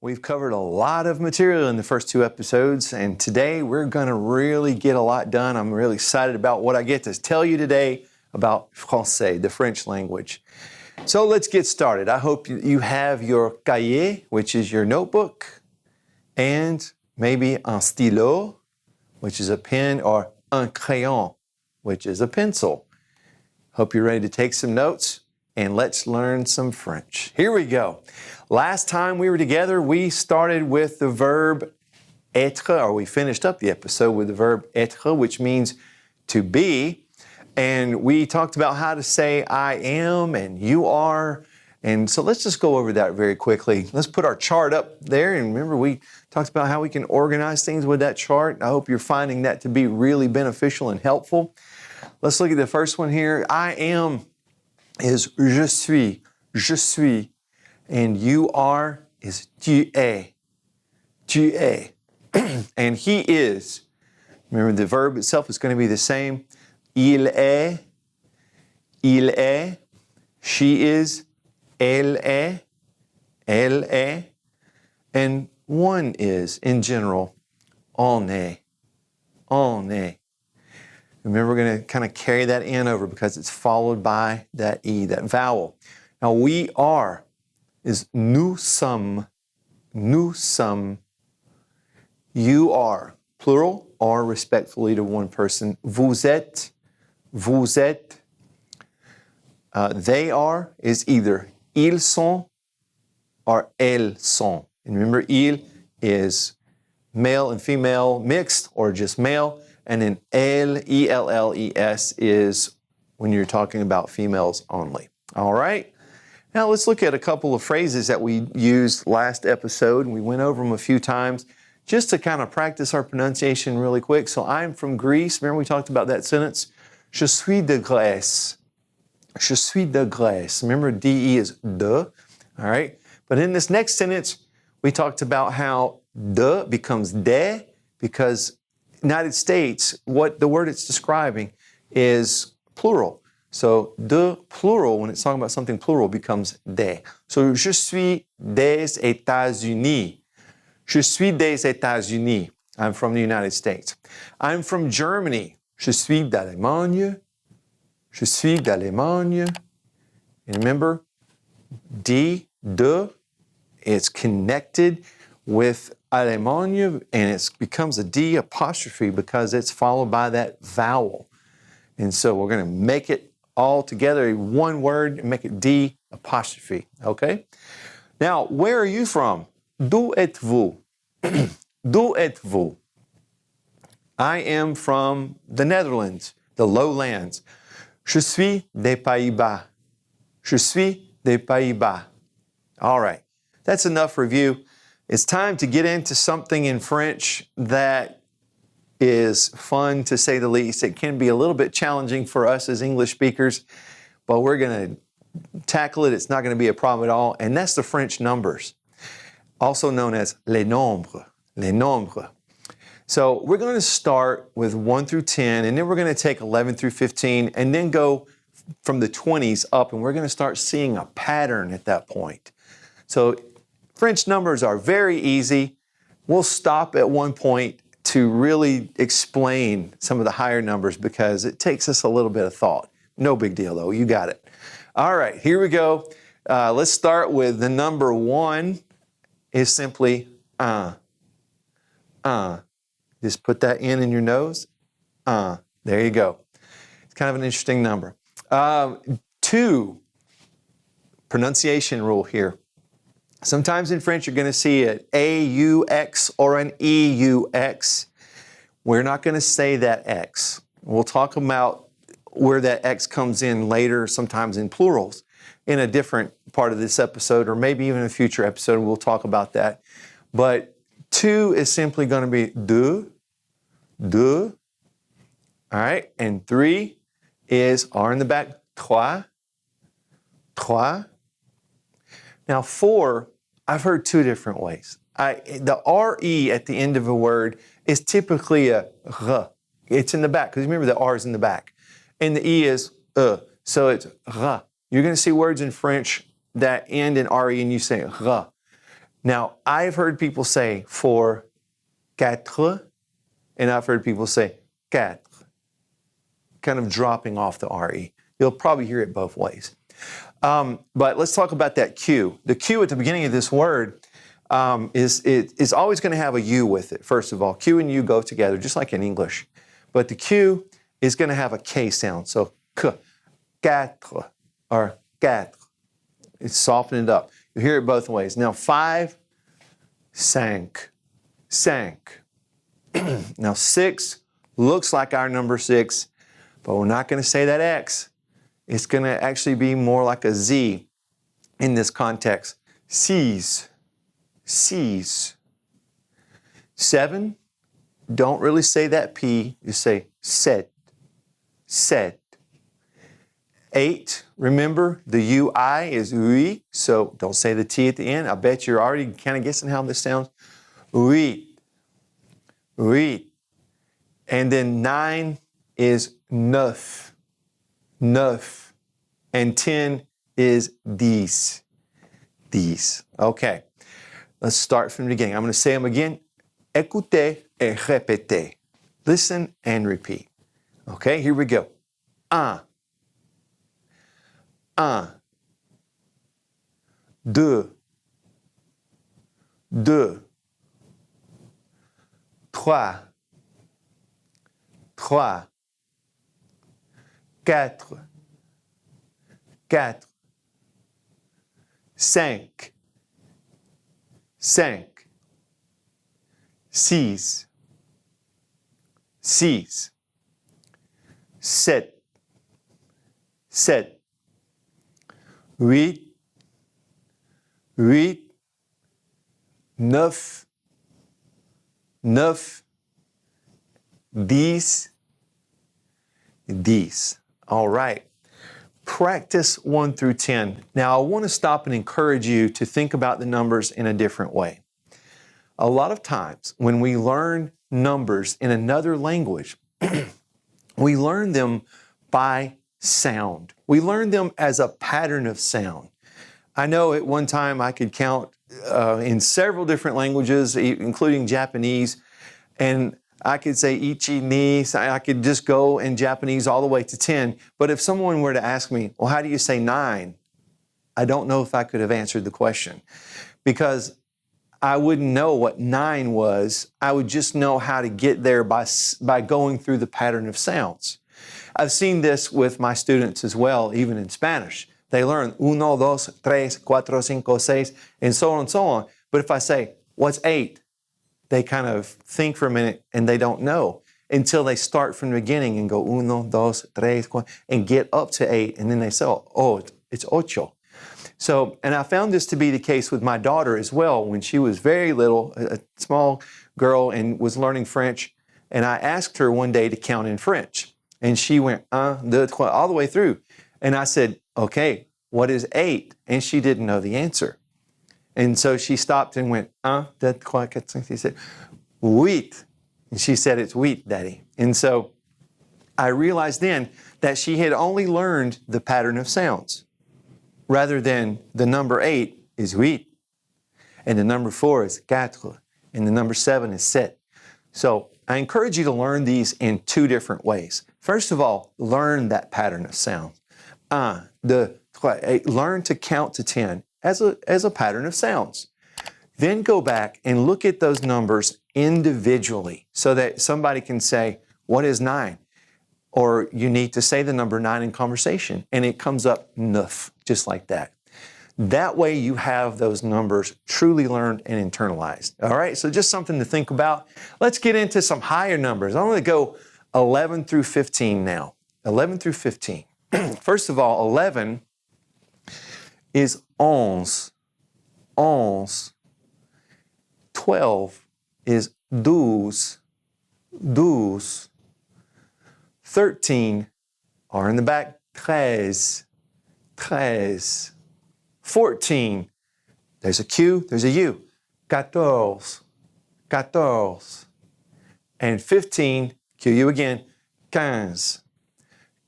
We've covered a lot of material in the first two episodes, and today we're going to really get a lot done. I'm really excited about what I get to tell you today about Francais, the French language. So let's get started. I hope you have your cahier, which is your notebook, and maybe un stylo, which is a pen, or un crayon, which is a pencil. Hope you're ready to take some notes, and let's learn some French. Here we go. Last time we were together, we started with the verb être, or we finished up the episode with the verb être, which means to be. And we talked about how to say I am and you are. And so let's just go over that very quickly. Let's put our chart up there. And remember, we talked about how we can organize things with that chart. I hope you're finding that to be really beneficial and helpful. Let's look at the first one here. I am is je suis. And you are is tu es. And he is, remember the verb itself is going to be the same. Il est. She is, elle est. And one is, in general, on est. Remember, we're going to kind of carry that N over because it's followed by that E, that vowel. Now, we are is nous sommes. You are, plural, or respectfully to one person. Vous êtes. They are is either ils sont or elles sont. And remember, il is male and female mixed or just male. And then elle, E-L-L-E-S, is when you're talking about females only. All right? Now let's look at a couple of phrases that we used last episode. We went over them a few times just to kind of practice our pronunciation really quick. So I'm from Greece. Remember we talked about that sentence? Je suis de Grèce. Remember, D-E is de. All right? But in this next sentence, we talked about how de becomes de because United States, what the word it's describing is plural. So, de plural, when it's talking about something plural, becomes des. So, je suis des États-Unis. Je suis des États-Unis. I'm from the United States. I'm from Germany. Je suis d'Allemagne. And remember, de, it's connected with Allemagne, and it becomes a D apostrophe because it's followed by that vowel. And so we're going to make it all together, one word, and make it D apostrophe, okay? Now, where are you from? D'où êtes-vous? D'où êtes-vous? I am from the Netherlands, the lowlands. Je suis des Pays-Bas. All right, that's enough review. It's time to get into something in French that is fun, to say the least. It can be a little bit challenging for us as English speakers, but we're going to tackle it. It's not going to be a problem at all, and that's the French numbers, also known as les nombres. So we're going to start with 1 through 10, and then we're going to take 11 through 15, and then go from the 20s up, and we're going to start seeing a pattern at that point. So French numbers are very easy. We'll stop at one point to really explain some of the higher numbers because it takes us a little bit of thought. No big deal though, you got it. All right, here we go. Let's start with the number 1 is simply Just put that in your nose. There you go. It's kind of an interesting number. 2, pronunciation rule here. Sometimes in French, you're going to see an A-U-X or an E-U-X. We're not going to say that X. We'll talk about where that X comes in later, sometimes in plurals, in a different part of this episode, or maybe even a future episode, we'll talk about that. But 2 is simply going to be deux. All right, and 3 is R in the back, trois. Now 4, I've heard 2 different ways. The R-E at the end of a word is typically a R. It's in the back, because remember the R is in the back. And the E is so it's R. You're going to see words in French that end in R-E and you say R. Now, I've heard people say for quatre, and I've heard people say quatre, kind of dropping off the RE. You'll probably hear it both ways. But let's talk about that Q. The Q at the beginning of this word is always going to have a U with it, first of all. Q and U go together, just like in English. But the Q is going to have a K sound. So, K, quatre, or quatre. It's softened it up. You hear it both ways. Now, 5, cinq, cinq. Now, 6 looks like our number 6, but we're not going to say that X. It's going to actually be more like a Z in this context. Six, six. 7, don't really say that P. You say sept, sept. 8, remember, the UI is oui, so don't say the T at the end. I bet you're already kind of guessing how this sounds. Oui, oui. And then 9 is neuf, neuf. And 10 is dix, dix. Okay, let's start from the beginning. I'm going to say them again. Écoutez et répétez. Listen and repeat. Okay, here we go. Un. Un, deux, deux, trois, trois, quatre, quatre, cinq, cinq, six, six, sept, sept, 8, 8, 9, 9, 10, 10. All right. Practice 1 through 10. Now, I want to stop and encourage you to think about the numbers in a different way. A lot of times when we learn numbers in another language, we learn them by sound. We learn them as a pattern of sound. I know at one time I could count in several different languages, including Japanese, and I could say ichi, ni. I could just go in Japanese all the way to 10. But if someone were to ask me, well, how do you say 9? I don't know if I could have answered the question because I wouldn't know what 9 was. I would just know how to get there by going through the pattern of sounds. I've seen this with my students as well, even in Spanish. They learn uno, dos, tres, cuatro, cinco, seis, and so on and so on. But if I say, what's 8? They kind of think for a minute and they don't know until they start from the beginning and go uno, dos, tres, cuatro, and get up to 8. And then they say, oh, it's ocho. So, and I found this to be the case with my daughter as well when she was very little, a small girl, and was learning French. And I asked her one day to count in French. And she went, deux, trois, all the way through. And I said, okay, what is 8? And she didn't know the answer. And so she stopped and went, deux, trois, quatre, cinq. She said, huit. And she said, it's wheat, Daddy. And so I realized then that she had only learned the pattern of sounds rather than the number 8 is huit. And the number 4 is quatre. And the number 7 is sept. So I encourage you to learn these in 2 different ways. First of all, learn that pattern of sound. Un, deux, trois, eight. Learn to count to 10 as a pattern of sounds. Then go back and look at those numbers individually so that somebody can say, what is 9? Or you need to say the number 9 in conversation, and it comes up neuf, just like that. That way you have those numbers truly learned and internalized. All right, so just something to think about. Let's get into some higher numbers. I'm going to go 11 through 15 now. 11 through 15. First of all, 11 is onze. Onze. 12 is douze. Douze. 13 are in the back. Treize. Treize. 14, there's a Q, there's a U. Quatorze. Quatorze. And 15, Q U again. Quinze.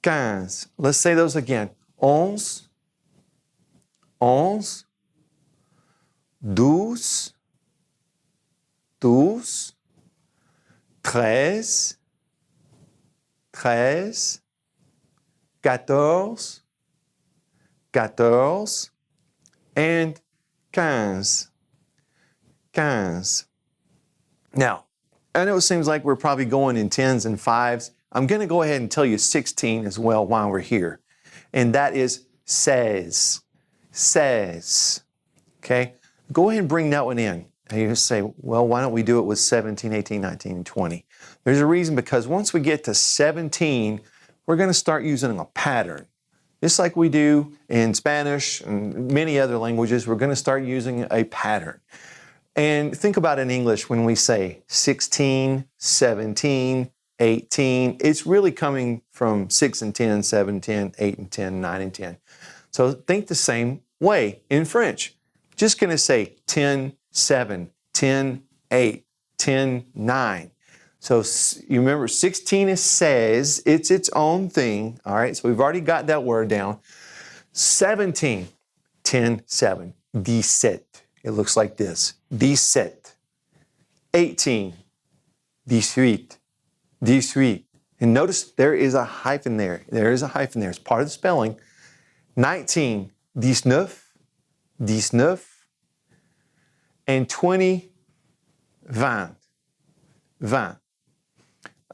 Quinze. Let's say those again. Onze. Onze. 12, 12, 13, 13, 14, 14, and 15, 15. Now, I know it seems like we're probably going in tens and fives. I'm going to go ahead and tell you 16 as well while we're here. And that is says. Says. Okay? Go ahead and bring that one in. And you say, well, why don't we do it with 17, 18, 19, and 20? There's a reason, because once we get to 17, we're going to start using a pattern. Just like we do in Spanish and many other languages, we're going to start using a pattern. And think about in English when we say 16, 17, 18, it's really coming from 6 and 10, 7, 10, 8 and 10, 9 and 10. So think the same way in French. Just going to say 10, 7, 10, 8, 10, 9. So you remember 16 is says, it's its own thing. All right, so we've already got that word down. 17, 10, 7, 17. It looks like this. 17. 18. 18. 18. And notice there is a hyphen there. There is a hyphen there. It's part of the spelling. 19. 19. 19. And 20. 20. 20.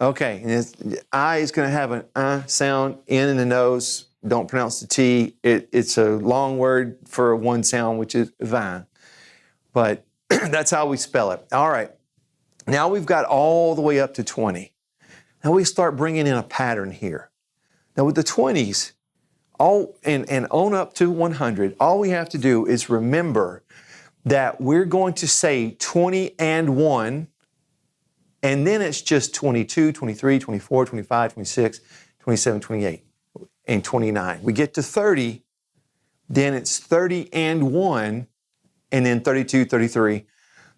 Okay, and I is going to have an sound, N in the nose. Don't pronounce the T. It's a long word for one sound, which is 20. But that's how we spell it. All right. Now we've got all the way up to 20. Now we start bringing in a pattern here. Now with the 20s, and on up to 100, all we have to do is remember that we're going to say 20 and 1, and then it's just 22, 23, 24, 25, 26, 27, 28, and 29. We get to 30, then it's 30 and 1, and then 32, 33.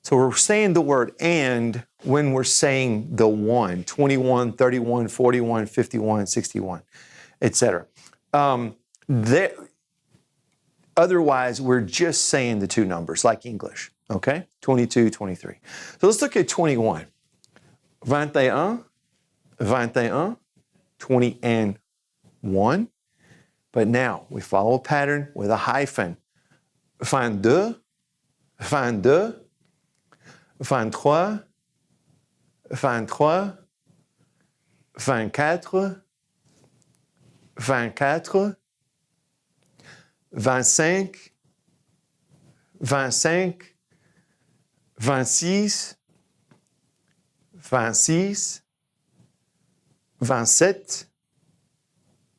So we're saying the word and when we're saying the 1, 21, 31, 41, 51, 61, etc. Otherwise, we're just saying the two numbers like English, okay? 22, 23. So let's look at 21. 21, 21, 20 and 1. But now we follow a pattern with a hyphen. 22, 22, 23, 23, 24, 24, 25, 25, 26, 26, 27,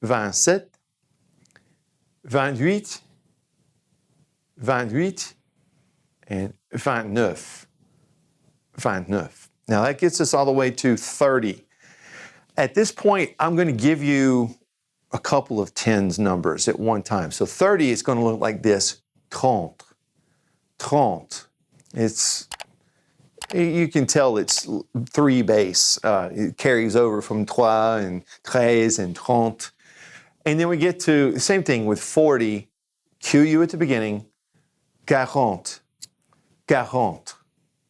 27, 28, 28, and 29. 29. Now that gets us all the way to 30. At this point, I'm going to give you a couple of tens numbers at one time. So 30 is going to look like this. 30. 30. You can tell it's three base. It carries over from 3 and 13 and 30. And then we get to the same thing with 40. QU at the beginning. 40. 40.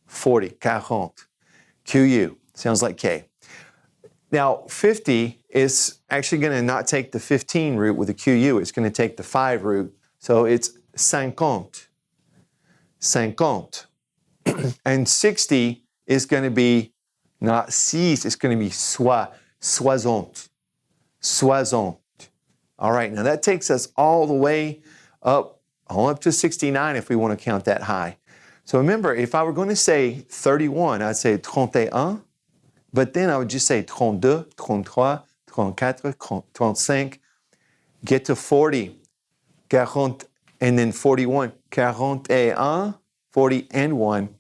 40. 40. QU. Sounds like K. Now, 50 is actually going to not take the 15 root with the QU. It's going to take the 5 root. So it's 50. 50. And 60 is going to be not 6, it's going to be soixante. Soixante. All right, now that takes us all the way up to 69 if we want to count that high. So remember, if I were going to say 31, I'd say 31, but then I would just say 32, 33, 34, 35, get to 40, 40, and then 41, 41, 40 and 1.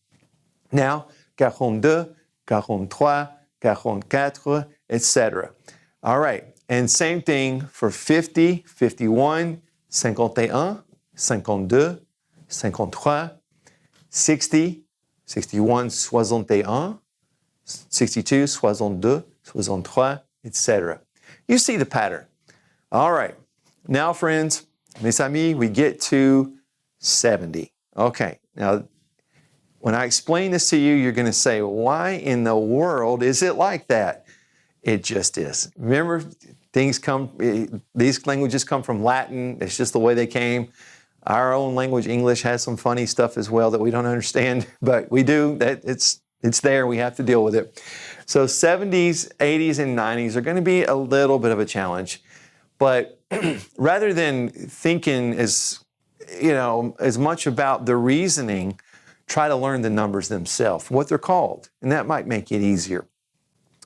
Now, 42, 43, 44, etc. All right, and same thing for 50, 51, 51, 52, 53, 60, 61, 61, 62, 62, 63, etc. You see the pattern. All right. Now, friends, mes amis, we get to 70. Okay. Now, When I explain this to you, you're going to say, why in the world is it like that? It just is. Remember, these languages come from Latin. It's just the way they came. Our own language, English, has some funny stuff as well that we don't understand, but we do. It's there. We have to deal with it. So 70s, 80s, and 90s are going to be a little bit of a challenge. But rather than thinking as much about the reasoning, try to learn the numbers themselves, what they're called, and that might make it easier.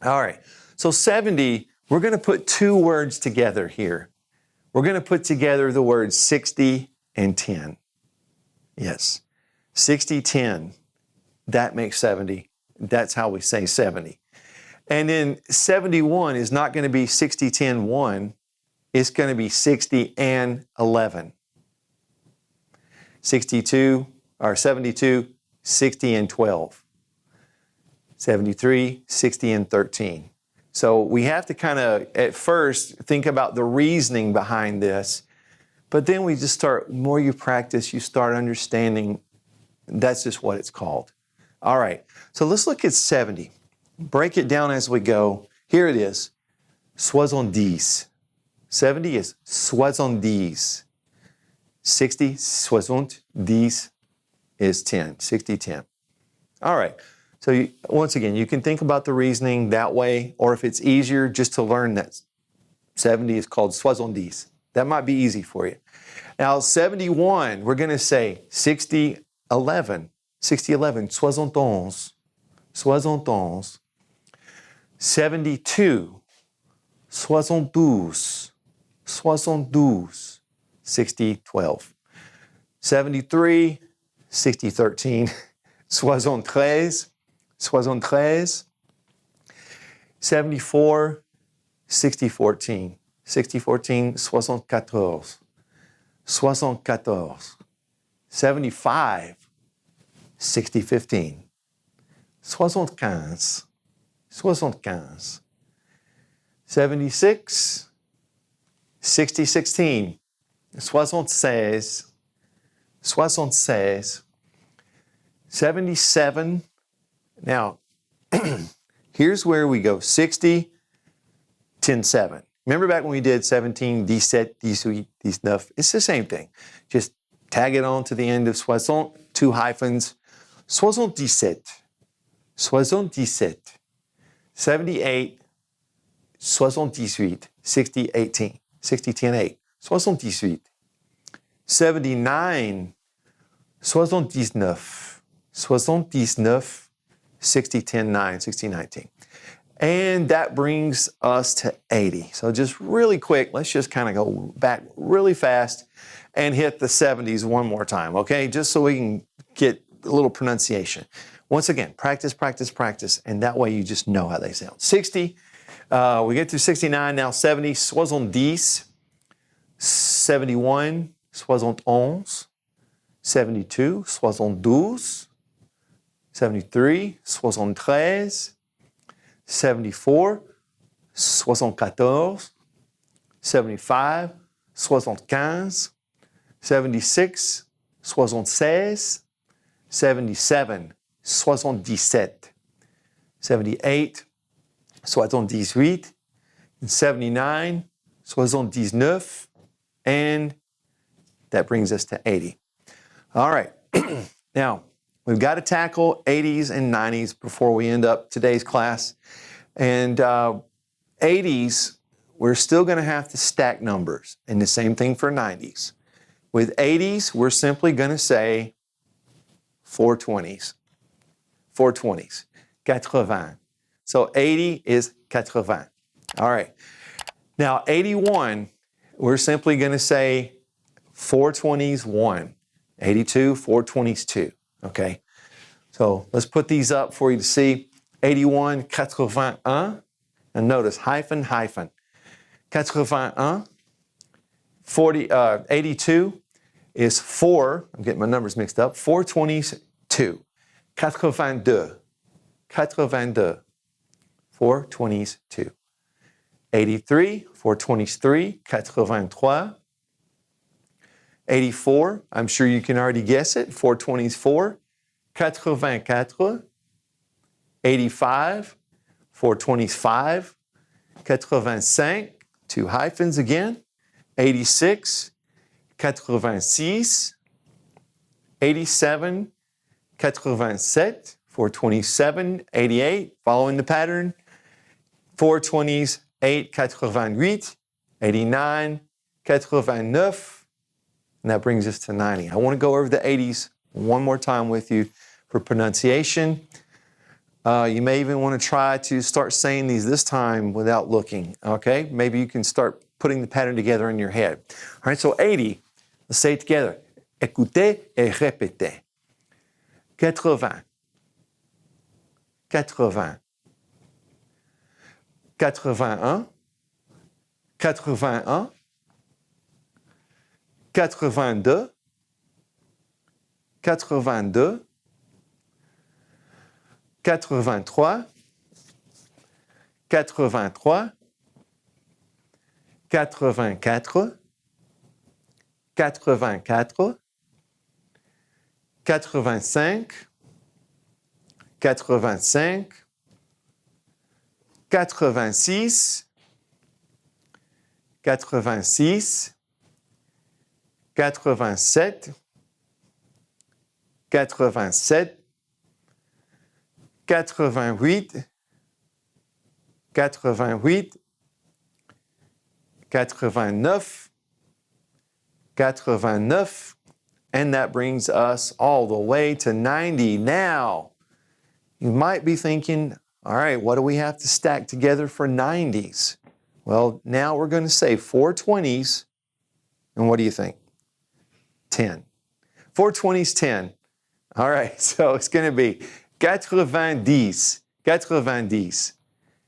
All right, so 70, we're going to put two words together here. We're going to put together the words 60 and 10. Yes, 60, 10, that makes 70. That's how we say 70. And then 71 is not going to be 60, 10, 1. It's going to be 60 and 11. 72, 60 and 12. 73, 60 and 13. So we have to kind of, at first, think about the reasoning behind this. But then we just start, the more you practice, you start understanding that's just what it's called. All right, so let's look at 70. Break it down as we go. Here it is, 70. 70 is 70. 60, 70 is 10, 60, 10. All right, so once again, you can think about the reasoning that way, or if it's easier just to learn that 70 is called 70. That might be easy for you. Now, 71, we're going to say 60, 11. 60, 11, 71. 71. 72, 72. 72. 60, 12. 73, 60, 13. 73, 73. 74, 60, 14. 60, 14, 74. 74. 75, 60, 15. 75. 75. 76, 60, 16. 76. 76. 77. Now, here's where we go. 60, 10, 7. Remember back when we did 17, 17, 18, 19? It's the same thing. Just tag it on to the end of 60, two hyphens. 77. 77. 78. 78. 60, 18. 60, 10, 8. 78. 79. 79. 79. 60, 10, 9. 60, 19. And that brings us to 80. So just really quick, let's just kind of go back really fast and hit the 70s one more time, okay? Just so we can get a little pronunciation. Once again, practice, practice, practice, and that way you just know how they sound. 60, we get through 69, now 70, 70, 71, 71, 72, 72, 73, 73, 74, 74, 75, 75, 76, 76, 77, 77, 78, 78, 79, 79, and that brings us to 80. All right, now we've got to tackle 80s and 90s before we end up today's class. And 80s, we're still going to have to stack numbers, and the same thing for 90s. With 80s, we're simply going to say 420s. 420s. 80. So 80 is 80. All right. Now 81, we're simply going to say 420s 1. 82, 420s 2. Okay. So let's put these up for you to see. 81, 81. And notice hyphen, hyphen. 81. 82 is 4. I'm getting my numbers mixed up. 420s 2. 82. 82. 420s 2. 83, 420s 3. 83. 84, I'm sure you can already guess it. 420s 4. 84, 85, 425, 85, 2 hyphens again, 86, 86, 87, 87, 427, 88, following the pattern, 420s, 8, 88, 89, 89, and that brings us to 90. I want to go over the 80s one more time with you for pronunciation. You may even want to try to start saying these this time without looking, okay? Maybe you can start putting the pattern together in your head. All right, so 80, let's say it together. Écoutez et répétez. 80, 80, 81, 81, 82, 82, 83, 83, 84, 84, 85, 85, 86, 86, 87, 87, 88, 88, 89, 89, and that brings us all the way to 90. Now, you might be thinking, all right, what do we have to stack together for 90s? Well, now we're going to say 420s, and what do you think? 10. 420s, 10. All right, so it's going to be 90, 90.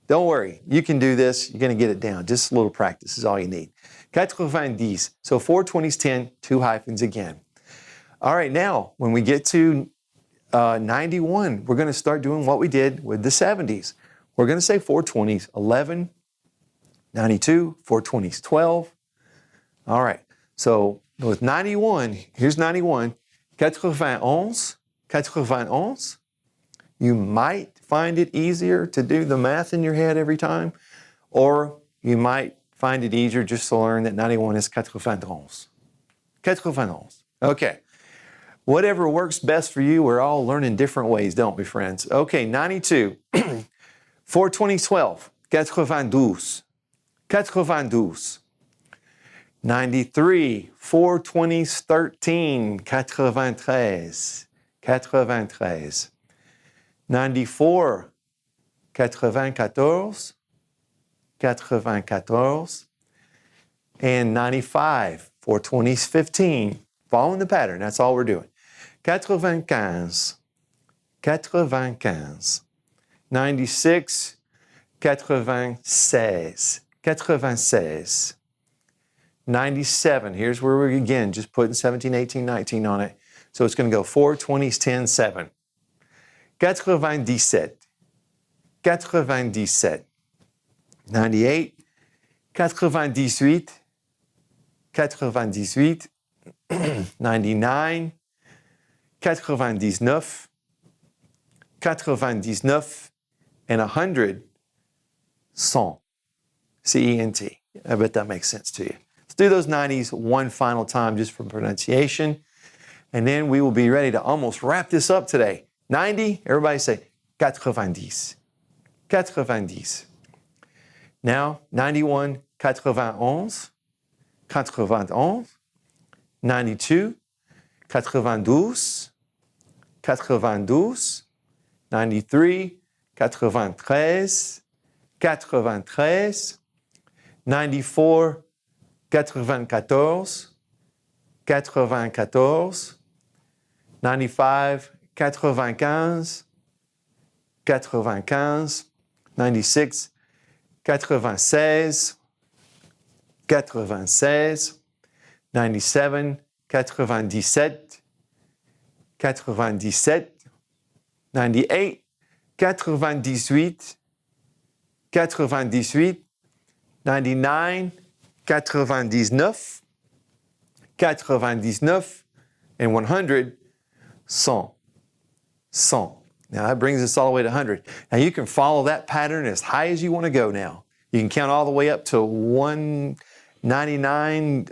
Don't worry, you can do this. You're going to get it down. Just a little practice is all you need. 90. So 420s, 10, 2 hyphens again. All right, now, when we get to 91, we're going to start doing what we did with the 70s. We're going to say 420s, 11, 92, 420s, 12. All right, so with 91, here's 91, 91, 91. You might find it easier to do the math in your head every time, or you might find it easier just to learn that 91 is 91. 91. Okay. Whatever works best for you, we're all learning different ways, don't we, friends? Okay, 92. 420, 12. 92. 92. 93. 420s, 13. 93. 93. 94. 94. 94. And 95. 420s, 15. Following the pattern, that's all we're doing. 95, 95, 96, 96, 96, 97. Here's where we're again just putting 17, 18, 19 on it. So it's going to go 4, 20s, 10, 7. 97, 97, 98, 98, 98, 99, 99, 99, and 100, 100, C-E-N-T. I bet that makes sense to you. Let's do those 90s one final time just for pronunciation, and then we will be ready to almost wrap this up today. 90, everybody say 90, 90. Now, 91, 91, 91. 92, 92, 92, 93, 93, 93, 94, 94, 94, 95, 95, 95, 96, 96, 96, 97, 97, 97, 98, 98, 98, 99, 99, 99, and 100, 100. 100. Now that brings us all the way to 100. Now you can follow that pattern as high as you want to go now. You can count all the way up to 199,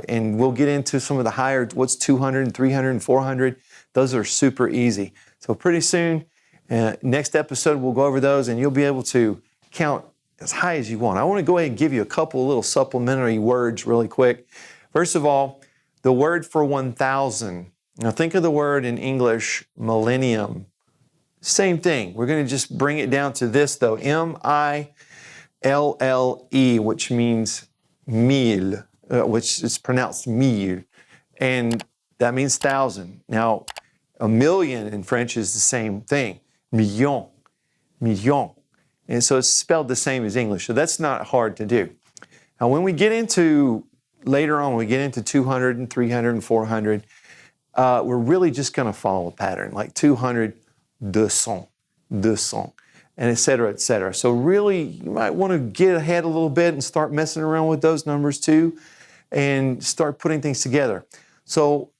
and we'll get into some of the higher, what's 200 and 300 and 400. Those are super easy. So pretty soon, next episode, we'll go over those and you'll be able to count as high as you want. I want to go ahead and give you a couple of little supplementary words really quick. First of all, the word for 1,000. Now think of the word in English, millennium. Same thing. We're going to just bring it down to this though, M-I-L-L-E, which means mille, which is pronounced mille, and that means 1,000. Now, a million in French is the same thing, million, million. And so it's spelled the same as English, so that's not hard to do. Now, when we get into, later on, we get into 200 and 300 and 400, we're really just going to follow a pattern, like 200, 200, 200, and et cetera, et cetera. So really, you might want to get ahead a little bit and start messing around with those numbers too, and start putting things together. So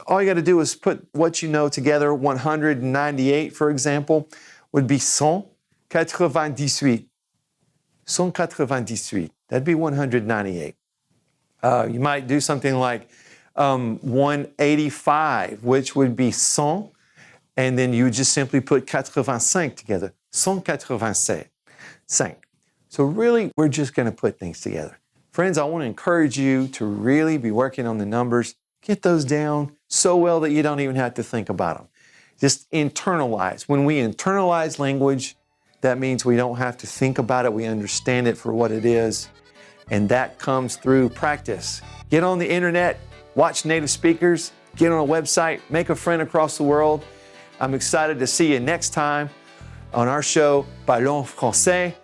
all you got to do is put what you know together. 198, for example, would be 198. 198. That'd be 198. You might do something like 185, which would be 100, and then you would just simply put 85 together. 185. So really, we're just going to put things together. Friends, I want to encourage you to really be working on the numbers. Get those down so well that you don't even have to think about them. Just internalize. When we internalize language, that means we don't have to think about it. We understand it for what it is. And that comes through practice. Get on the internet, watch native speakers, get on a website, make a friend across the world. I'm excited to see you next time on our show, Parlons Francais.